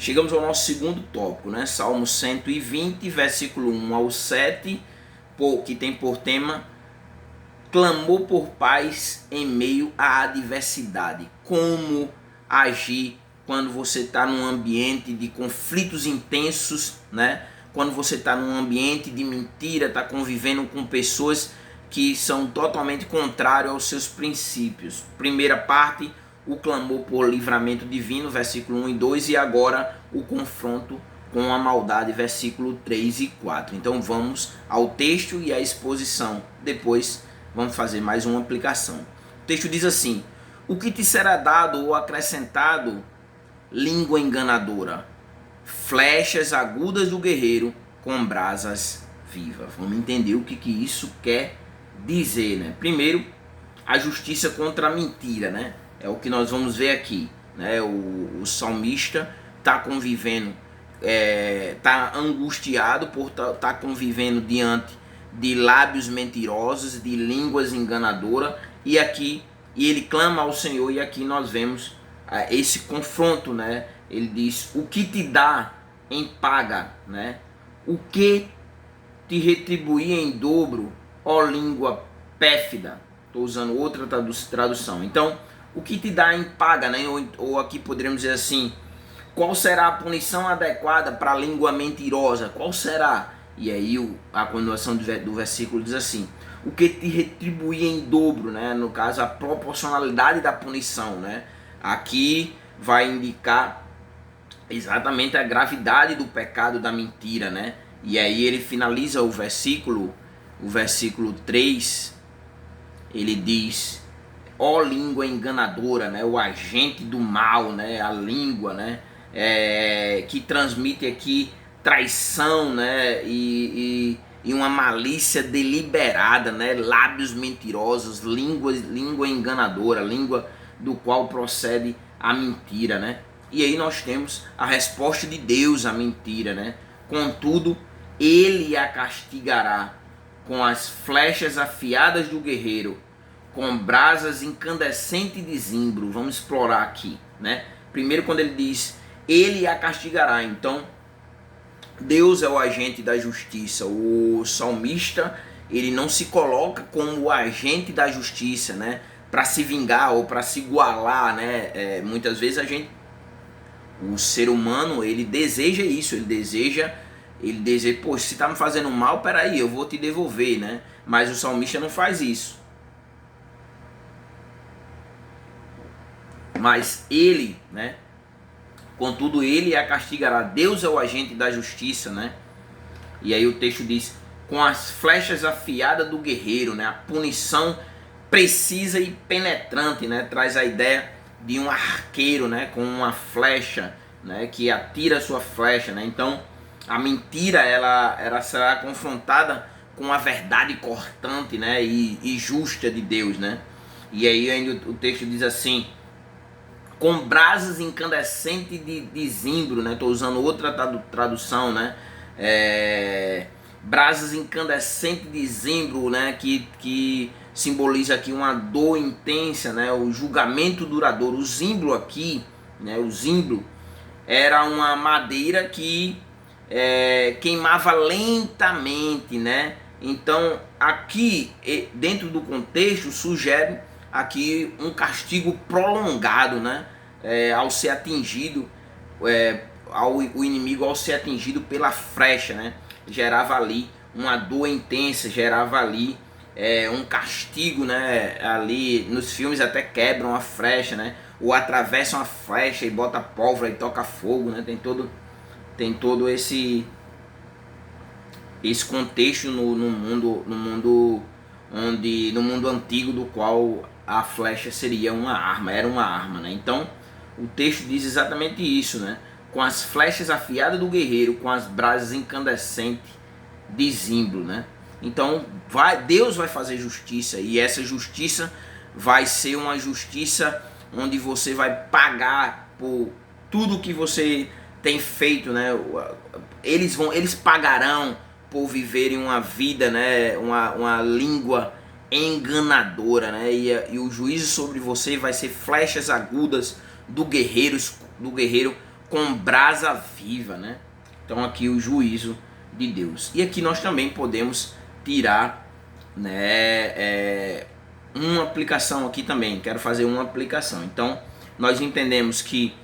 chegamos ao nosso segundo tópico, né? Salmo 120, versículo 1 ao 7, que tem por tema clamor por paz em meio à adversidade. Como agir quando você está num ambiente de conflitos intensos, né? Quando você está num ambiente de mentira, está convivendo com pessoas que são totalmente contrárias aos seus princípios. Primeira parte, o clamor por livramento divino, versículo 1 e 2, e agora o confronto com a maldade, versículo 3 e 4. Então vamos ao texto e à exposição. Depois vamos fazer mais uma aplicação. O texto diz assim: o que te será dado ou acrescentado, língua enganadora, flechas agudas do guerreiro com brasas vivas. Vamos entender o que isso quer dizer, né? Primeiro, a justiça contra a mentira, né? É o que nós vamos ver aqui, né? O salmista está convivendo, está angustiado por estar convivendo diante de lábios mentirosos, de línguas enganadoras, e ele clama ao Senhor, e aqui nós vemos esse confronto, né? Ele diz: o que te dá em paga, né? O que te retribuir em dobro, ó língua pérfida. Estou usando outra tradução. Então, o que te dá em paga, né? Ou aqui poderíamos dizer assim: qual será a punição adequada para a língua mentirosa? Qual será? E aí a continuação do versículo diz assim: o que te retribuir em dobro, né? No caso, a proporcionalidade da punição, né? Aqui vai indicar exatamente a gravidade do pecado da mentira, né? E aí ele finaliza o versículo 3, ele diz: ó língua enganadora, né? O agente do mal, né? A língua, né? Que transmite aqui traição, né? E uma malícia deliberada, né? Lábios mentirosos, língua enganadora, língua do qual procede a mentira, né? E aí nós temos a resposta de Deus à mentira, né? Contudo, ele a castigará com as flechas afiadas do guerreiro, com brasas incandescentes de zimbro. Vamos explorar aqui, né? Primeiro, quando ele diz ele a castigará, então Deus é o agente da justiça. O salmista, ele não se coloca como o agente da justiça, né? Para se vingar ou para se igualar, né? Muitas vezes o ser humano, ele deseja isso, ele deseja, pô, se tá me fazendo mal, peraí, eu vou te devolver, né? Mas o salmista não faz isso. Mas ele, né? Contudo, ele a castigará. Deus é o agente da justiça, né? E aí o texto diz: com as flechas afiadas do guerreiro, né? A punição precisa e penetrante, né? Traz a ideia de um arqueiro, né? Com uma flecha, né? Que atira a sua flecha, né? Então, a mentira, ela será confrontada com a verdade cortante, né? E justa de Deus, né? E aí ainda o texto diz assim: com brasas incandescentes de zimbro, né? Estou usando outra tradução, né? Brasas incandescentes de zimbro, né? Que simboliza aqui uma dor intensa, né? O julgamento duradouro. O zimbro aqui, né? O zimbro era uma madeira que queimava lentamente, né? Então aqui, dentro do contexto, sugere aqui um castigo prolongado, né? Ao ser atingido, o inimigo ao ser atingido pela flecha, né? Gerava ali uma dor intensa, gerava ali um castigo, né? Ali nos filmes até quebram a flecha, né? Ou atravessam a flecha e bota pólvora e toca fogo, né? Tem todo esse contexto no mundo antigo, do qual a flecha seria uma arma, era uma arma, né? Então o texto diz exatamente isso, né? Com as flechas afiadas do guerreiro, com as brasas incandescentes de zimbro, né? Então Deus vai fazer justiça, e essa justiça vai ser uma justiça onde você vai pagar por tudo que você tem feito, né? Eles pagarão por viverem uma vida, né? Uma língua enganadora, né? E o juízo sobre você vai ser flechas agudas do guerreiro com brasa viva, né? Então aqui o juízo de Deus. E aqui nós também podemos tirar, né, uma aplicação aqui também. Quero fazer uma aplicação. Então nós entendemos que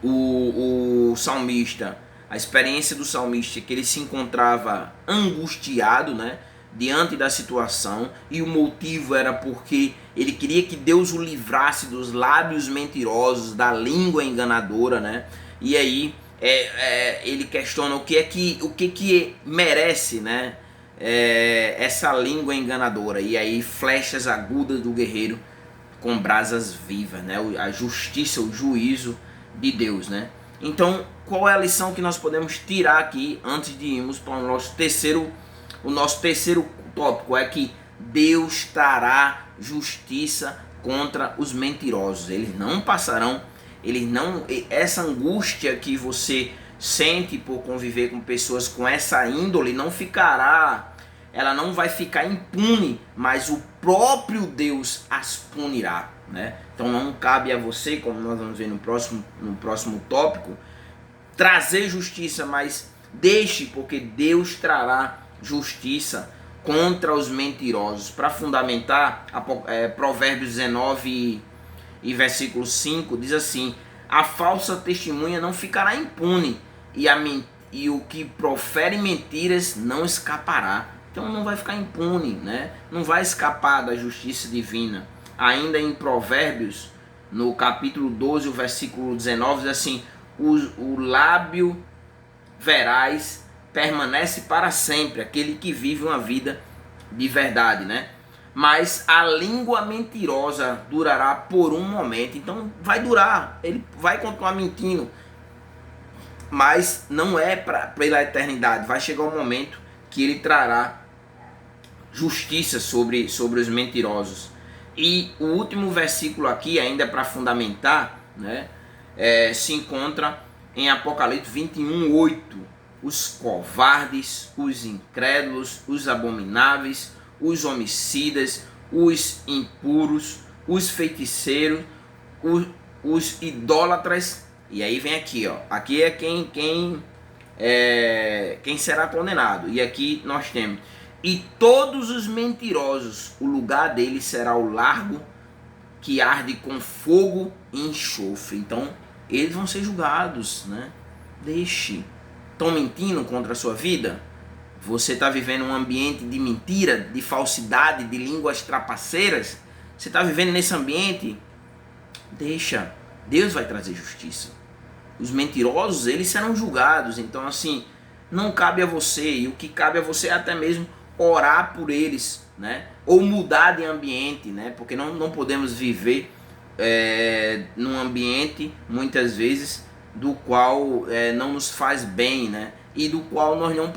o salmista, a experiência do salmista é que ele se encontrava angustiado, né, diante da situação, e o motivo era porque ele queria que Deus o livrasse dos lábios mentirosos, da língua enganadora, né? E aí ele questiona o que merece, né, essa língua enganadora. E aí flechas agudas do guerreiro com brasas vivas, né? A justiça, o juízo de Deus, né? Então, qual é a lição que nós podemos tirar aqui antes de irmos para o nosso terceiro tópico? É que Deus trará justiça contra os mentirosos. Eles não passarão, essa angústia que você sente por conviver com pessoas com essa índole não ficará, ela não vai ficar impune, mas o próprio Deus as punirá, né? Então não cabe a você, como nós vamos ver no próximo tópico, trazer justiça, mas deixe, porque Deus trará justiça contra os mentirosos. Para fundamentar, Provérbios 19 e versículo 5 diz assim: a falsa testemunha não ficará impune, e o que profere mentiras não escapará. Então não vai ficar impune, né? Não vai escapar da justiça divina. Ainda em Provérbios, no capítulo 12, o versículo 19, diz assim: o lábio veraz permanece para sempre, aquele que vive uma vida de verdade, né? Mas a língua mentirosa durará por um momento. Então vai durar, ele vai continuar mentindo, mas não é pela eternidade. Vai chegar um momento que ele trará justiça sobre os mentirosos. E o último versículo aqui, ainda para fundamentar, né, se encontra em Apocalipse 21:8. Os covardes, os incrédulos, os abomináveis, os homicidas, os impuros, os feiticeiros, os idólatras. E aí vem aqui, ó. Aqui é quem será condenado. E aqui nós temos: e todos os mentirosos, o lugar deles será o largo que arde com fogo e enxofre. Então eles vão ser julgados, né? Deixe. Estão mentindo contra a sua vida? Você está vivendo um ambiente de mentira, de falsidade, de línguas trapaceiras? Você está vivendo nesse ambiente? Deixa. Deus vai trazer justiça. Os mentirosos, eles serão julgados. Então assim, não cabe a você. E o que cabe a você é até mesmo orar por eles, né? Ou mudar de ambiente, né? Porque não podemos viver num ambiente, muitas vezes, do qual não nos faz bem, né? E do qual nós não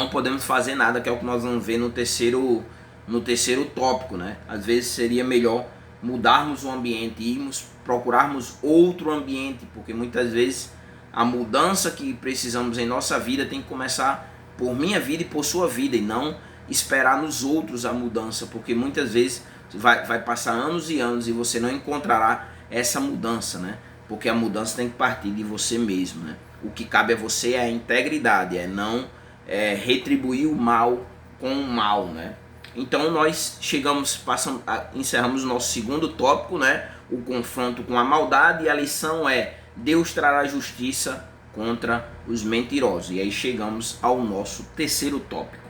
podemos fazer nada, que é o que nós vamos ver no terceiro tópico, né? Às vezes seria melhor mudarmos o ambiente, procurarmos outro ambiente, porque muitas vezes a mudança que precisamos em nossa vida tem que começar por minha vida e por sua vida, e não esperar nos outros a mudança, porque muitas vezes vai passar anos e anos e você não encontrará essa mudança, né? Porque a mudança tem que partir de você mesmo, né? O que cabe a você é a integridade, não retribuir o mal com o mal, né? Então nós encerramos o nosso segundo tópico, né? O confronto com a maldade, e a lição é: Deus trará justiça contra os mentirosos. E aí chegamos ao nosso terceiro tópico.